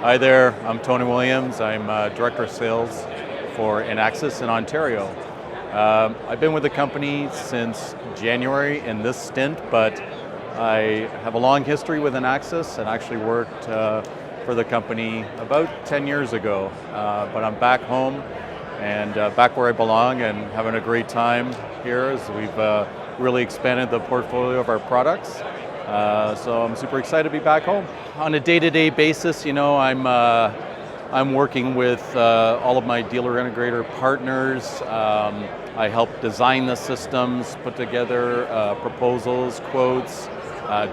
Hi there, I'm Tony Williams. I'm Director of Sales for Inaxsys in Ontario. I've been with the company since January in this stint, but I have a long history with Inaxsys and actually worked for the company about 10 years ago. But I'm back home and back where I belong and having a great time here as we've really expanded the portfolio of our products. So I'm super excited to be back home. On a day-to-day basis, I'm working with all of my dealer integrator partners. I help design the systems, put together proposals, quotes,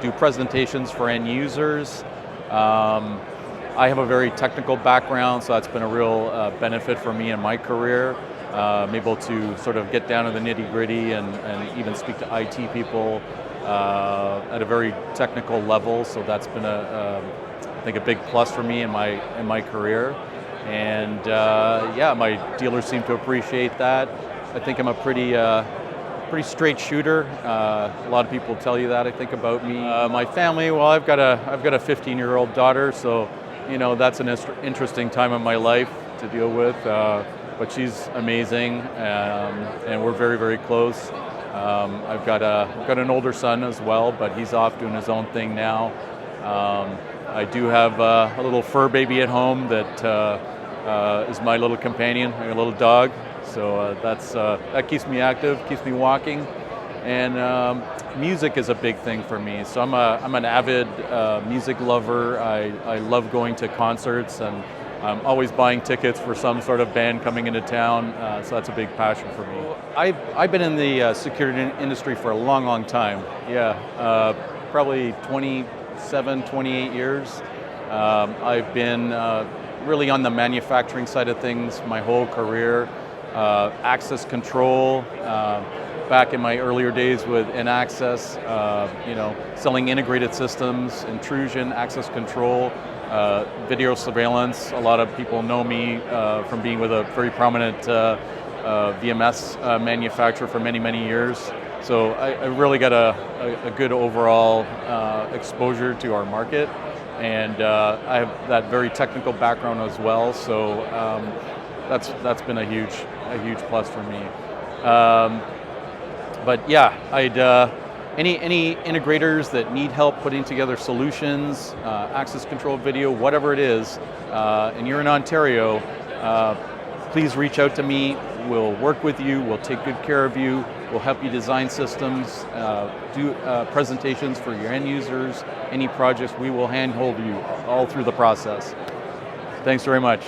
do presentations for end users. I have a very technical background, so that's been a real benefit for me in my career. I'm able to sort of get down to the nitty-gritty and even speak to IT people at a very technical level. So that's been I think a big plus for me in my career. And yeah, my dealers seem to appreciate that. I think I'm a pretty straight shooter. A lot of people tell you that, I think, about me. My family, well, I've got a 15-year-old daughter, so that's an interesting time in my life to deal with. But she's amazing, and we're very, very close. I've got an older son as well, but he's off doing his own thing now. I do have a little fur baby at home that is my little companion, a little dog. So that keeps me active, keeps me walking, and music is a big thing for me. So I'm an avid music lover. I love going to concerts, and I'm always buying tickets for some sort of band coming into town. So that's a big passion for me. I've been in the security industry for a long, long time. Yeah, probably 27, 28 years. I've been really on the manufacturing side of things my whole career. Access control, back in my earlier days with Inaxsys, selling integrated systems, intrusion, access control, video surveillance. A lot of people know me from being with a very prominent VMS manufacturer for many, many years. So I really got a good overall exposure to our market, and I have that very technical background as well. So that's been a huge plus for me. But yeah, any integrators that need help putting together solutions, access control video, whatever it is, and you're in Ontario, please reach out to me. We'll work with you, we'll take good care of you, we'll help you design systems, do presentations for your end users, any projects. We will handhold you all through the process. Thanks very much.